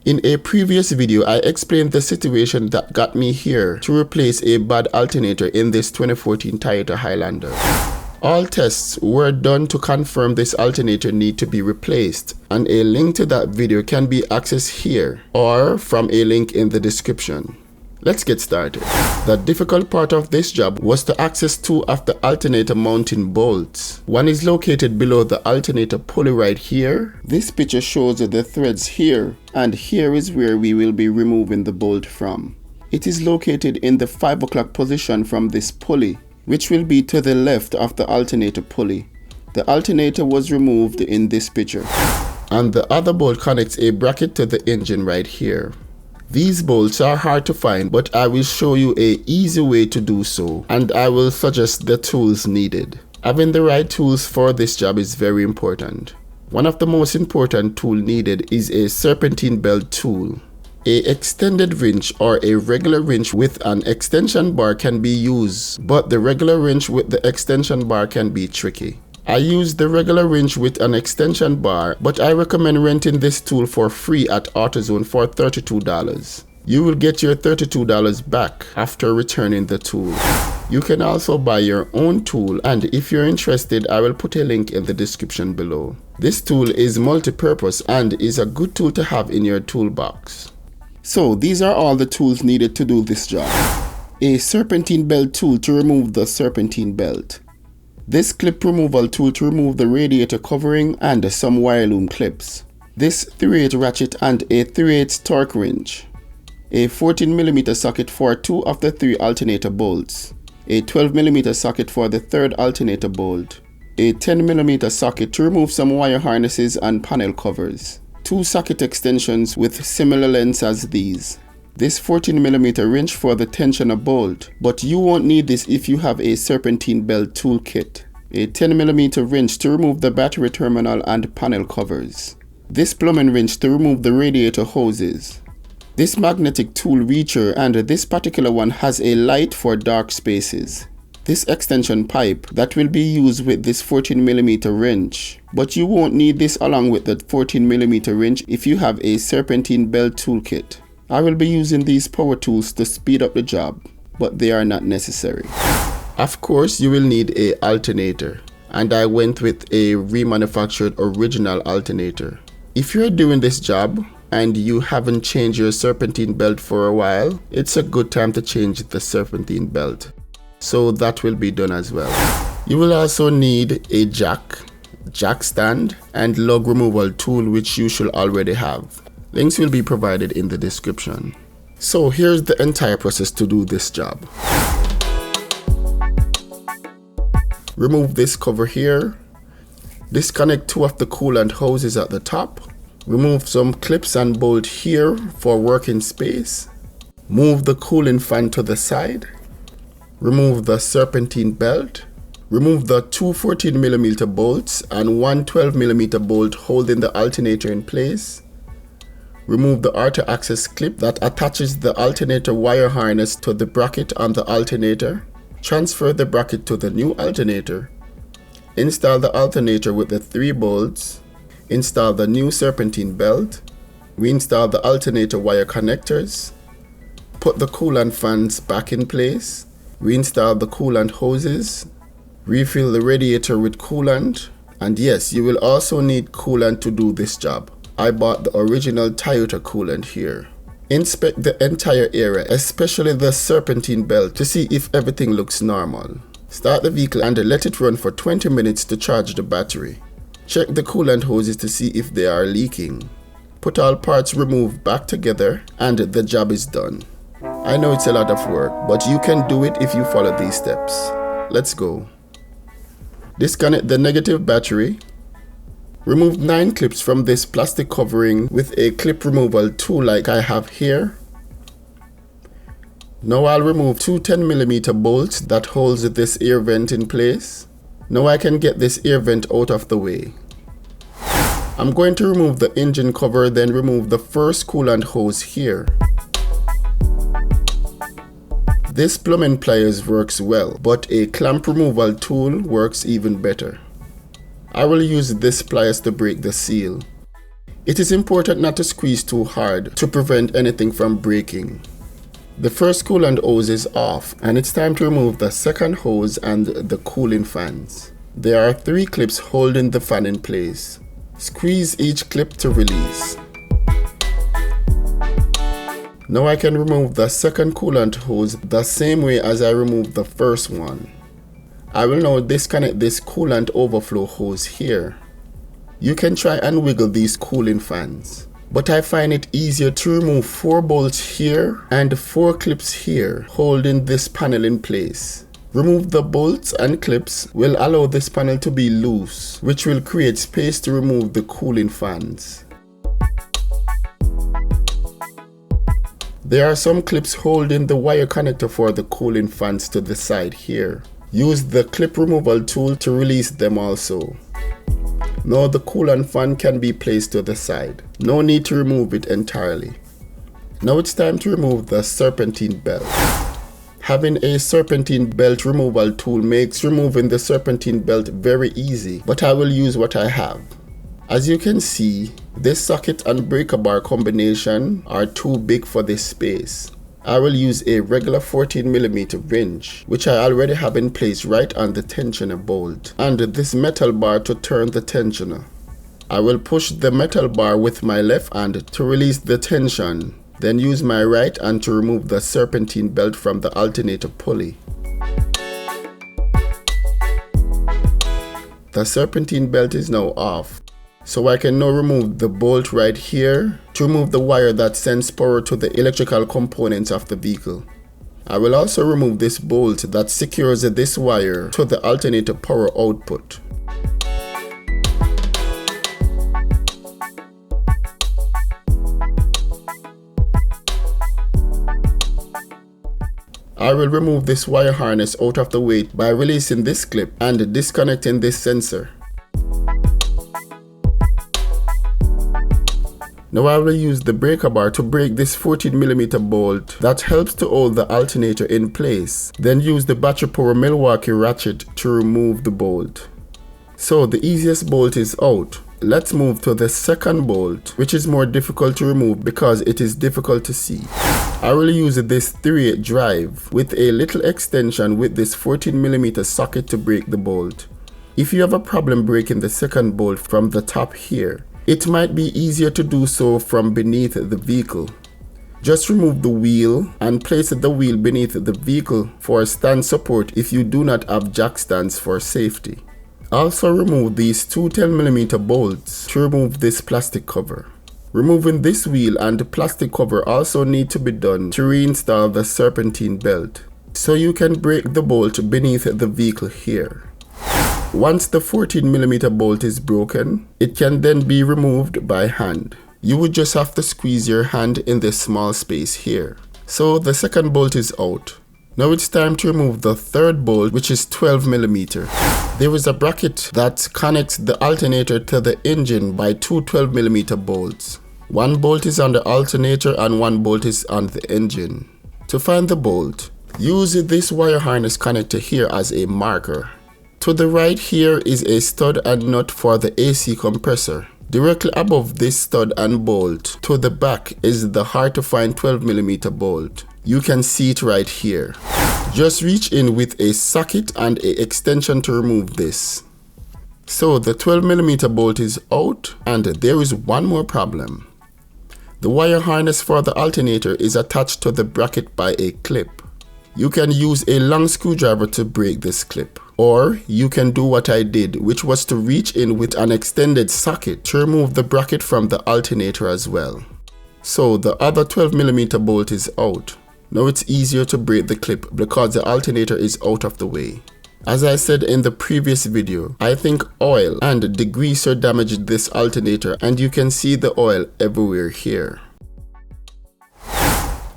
In a previous video, I explained the situation that got me here to replace a bad alternator in this 2014 Toyota Highlander. All tests were done to confirm this alternator need to be replaced, and a link to that video can be accessed here or from a link in the description. Let's get started. The difficult part of this job was to access two of the alternator mounting bolts. One is located below the alternator pulley right here. This picture shows the threads here, and here is where we will be removing the bolt from. It is located in the 5 o'clock position from this pulley, which will be to the left of the alternator pulley. The alternator was removed in this picture. And the other bolt connects a bracket to the engine right here. These bolts are hard to find, but I will show you an easy way to do so, and I will suggest the tools needed. Having the right tools for this job is very important. One of the most important tools needed is a serpentine belt tool. A extended wrench or a regular wrench with an extension bar can be used, but the regular wrench with the extension bar can be tricky. I use the regular wrench with an extension bar, but I recommend renting this tool for free at AutoZone for $32. You will get your $32 back after returning the tool. You can also buy your own tool, and if you're interested, I will put a link in the description below. This tool is multi-purpose and is a good tool to have in your toolbox. So these are all the tools needed to do this job. A serpentine belt tool to remove the serpentine belt. This clip removal tool to remove the radiator covering and some wire loom clips. This 3/8 ratchet and a 3/8 torque wrench. A 14mm socket for 2 of the 3 alternator bolts. A 12mm socket for the 3rd alternator bolt. A 10mm socket to remove some wire harnesses and panel covers. 2 socket extensions with similar lengths as these. This 14mm wrench for the tensioner bolt, but you won't need this if you have a serpentine belt toolkit. A 10mm wrench to remove the battery terminal and panel covers. This plumbing wrench to remove the radiator hoses. This magnetic tool reacher, and this particular one has a light for dark spaces. This extension pipe that will be used with this 14mm wrench, but you won't need this along with the 14mm wrench if you have a serpentine belt toolkit. I will be using these power tools to speed up the job, but they are not necessary. Of course, you will need an alternator, and I went with a remanufactured original alternator. If you're doing this job and you haven't changed your serpentine belt for a while, it's a good time to change the serpentine belt. So that will be done as well. You will also need a jack stand, and lug removal tool, which you should already have. Links will be provided in the description. So here's the entire process to do this job. Remove this cover here. Disconnect 2 of the coolant hoses at the top. Remove some clips and bolt here for working space. Move the cooling fan to the side. Remove the serpentine belt. Remove the 2 14mm bolts and 1 12mm bolt holding the alternator in place. Remove the auto access clip that attaches the alternator wire harness to the bracket on the alternator. Transfer the bracket to the new alternator. Install the alternator with the 3 bolts. Install the new serpentine belt. Reinstall the alternator wire connectors. Put the coolant fans back in place. Reinstall the coolant hoses. Refill the radiator with coolant. And yes, you will also need coolant to do this job. I bought the original Toyota coolant here. Inspect the entire area, especially the serpentine belt, to see if everything looks normal. Start the vehicle and let it run for 20 minutes to charge the battery. Check the coolant hoses to see if they are leaking. Put all parts removed back together and the job is done. I know it's a lot of work, but you can do it if you follow these steps. Let's go. Disconnect the negative battery. Remove 9 clips from this plastic covering with a clip removal tool like I have here. Now I'll remove 2 10mm bolts that holds this air vent in place. Now I can get this air vent out of the way. I'm going to remove the engine cover, then remove the first coolant hose here. This plumbing pliers works well, but a clamp removal tool works even better. I will use this pliers to break the seal. It is important not to squeeze too hard to prevent anything from breaking. The first coolant hose is off, and it's time to remove the second hose and the cooling fans. There are 3 clips holding the fan in place. Squeeze each clip to release. Now I can remove the second coolant hose the same way as I removed the first one. I will now disconnect this coolant overflow hose here. You can try and wiggle these cooling fans, but I find it easier to remove 4 bolts here and 4 clips here holding this panel in place. Remove the bolts and clips will allow this panel to be loose, which will create space to remove the cooling fans. There are some clips holding the wire connector for the cooling fans to the side here. Use the clip removal tool to release them also. Now the coolant fan can be placed to the side. No need to remove it entirely. Now it's time to remove the serpentine belt. Having a serpentine belt removal tool makes removing the serpentine belt very easy, but I will use what I have. As you can see, this socket and breaker bar combination are too big for this space. I will use a regular 14mm wrench, which I already have in place right on the tensioner bolt, and this metal bar to turn the tensioner. I will push the metal bar with my left hand to release the tension, then use my right hand to remove the serpentine belt from the alternator pulley. The serpentine belt is now off, so I can now remove the bolt right here to remove the wire that sends power to the electrical components of the vehicle. I will also remove this bolt that secures this wire to the alternator power output. I will remove this wire harness out of the way by releasing this clip and disconnecting this sensor. Now I will use the breaker bar to break this 14mm bolt that helps to hold the alternator in place. Then use the battery power Milwaukee ratchet to remove the bolt. So the easiest bolt is out. Let's move to the second bolt, which is more difficult to remove because it is difficult to see. I will use this 3/8 drive with a little extension with this 14mm socket to break the bolt. If you have a problem breaking the second bolt from the top here, it might be easier to do so from beneath the vehicle. Just remove the wheel and place the wheel beneath the vehicle for stand support if you do not have jack stands for safety. Also remove these 2 10mm bolts to remove this plastic cover. Removing this wheel and plastic cover also need to be done to reinstall the serpentine belt, so you can break the bolt beneath the vehicle here. Once the 14mm bolt is broken, it can then be removed by hand. You would just have to squeeze your hand in this small space here. So the second bolt is out. Now it's time to remove the third bolt, which is 12mm. There is a bracket that connects the alternator to the engine by 2 12mm bolts. One bolt is on the alternator and one bolt is on the engine. To find the bolt, use this wire harness connector here as a marker. To the right here is a stud and nut for the AC compressor. Directly above this stud and bolt to the back is the hard to find 12mm bolt. You can see it right here. Just reach in with a socket and an extension to remove this. So the 12mm bolt is out, and there is one more problem. The wire harness for the alternator is attached to the bracket by a clip. You can use a long screwdriver to break this clip, or you can do what I did, which was to reach in with an extended socket to remove the bracket from the alternator as well. So the other 12mm bolt is out. Now it's easier to break the clip because the alternator is out of the way. As I said in the previous video, I think oil and degreaser damaged this alternator, and you can see the oil everywhere here.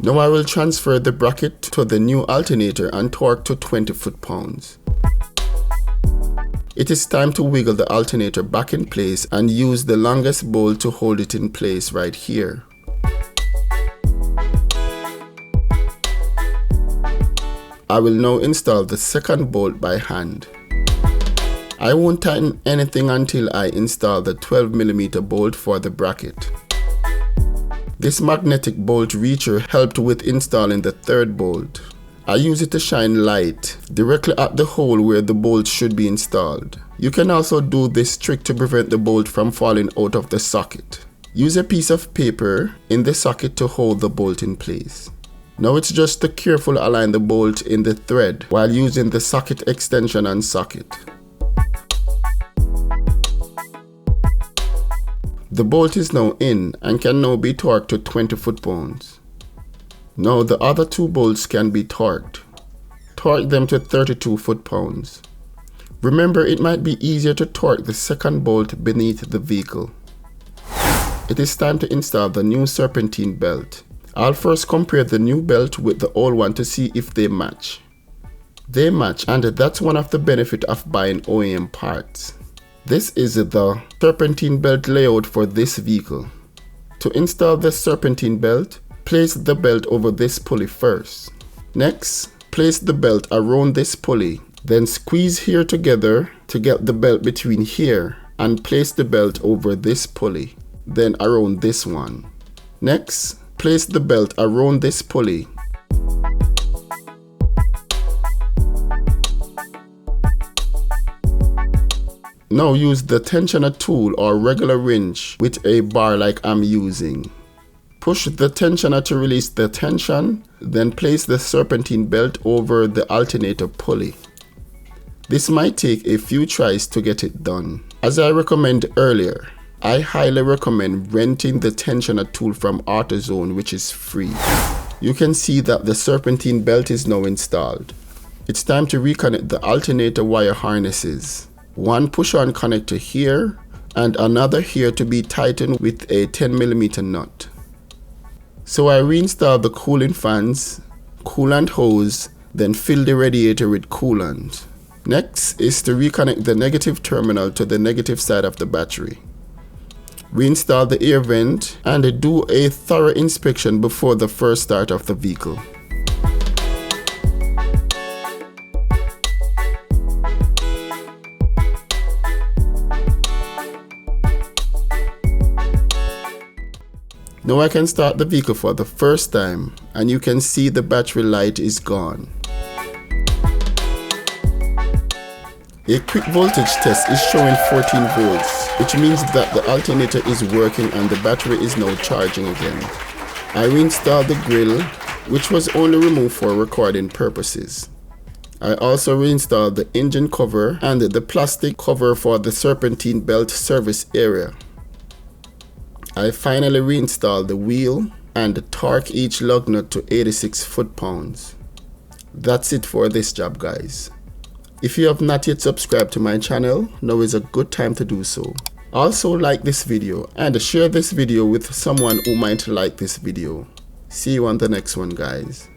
Now I will transfer the bracket to the new alternator and torque to 20 foot-pounds. It is time to wiggle the alternator back in place and use the longest bolt to hold it in place right here. I will now install the second bolt by hand. I won't tighten anything until I install the 12mm bolt for the bracket. This magnetic bolt reacher helped with installing the third bolt. I use it to shine light directly at the hole where the bolt should be installed. You can also do this trick to prevent the bolt from falling out of the socket. Use a piece of paper in the socket to hold the bolt in place. Now it's just to carefully align the bolt in the thread while using the socket extension and socket. The bolt is now in and can now be torqued to 20 foot-pounds. Now the other two bolts can be torqued. Torque them to 32 foot-pounds. Remember, it might be easier to torque the second bolt beneath the vehicle. It is time to install the new Serpentine belt. I'll first compare the new belt with the old one to see if they match. They match, and that's one of the benefits of buying OEM parts. This is the Serpentine belt layout for this vehicle. To install the Serpentine belt, place the belt over this pulley first. Next, place the belt around this pulley. Then squeeze here together to get the belt between here and place the belt over this pulley. Then around this one. Next, place the belt around this pulley. Now use the tensioner tool or regular wrench with a bar like I'm using. Push the tensioner to release the tension, then place the Serpentine belt over the alternator pulley. This might take a few tries to get it done. As I recommended earlier, I highly recommend renting the tensioner tool from AutoZone, which is free. You can see that the Serpentine belt is now installed. It's time to reconnect the alternator wire harnesses. One push-on connector here and another here to be tightened with a 10mm nut. So I reinstalled the cooling fans, coolant hose, then fill the radiator with coolant. Next is to reconnect the negative terminal to the negative side of the battery. Reinstall the air vent and do a thorough inspection before the first start of the vehicle. Now I can start the vehicle for the first time and you can see the battery light is gone. A quick voltage test is showing 14 volts, which means that the alternator is working and the battery is now charging again. I reinstalled the grill, which was only removed for recording purposes. I also reinstalled the engine cover and the plastic cover for the Serpentine belt service area. I finally reinstalled the wheel and torque each lug nut to 86 foot-pounds. That's it for this job, guys. If you have not yet subscribed to my channel, now is a good time to do so. Also like this video and share this video with someone who might like this video. See you on the next one, guys.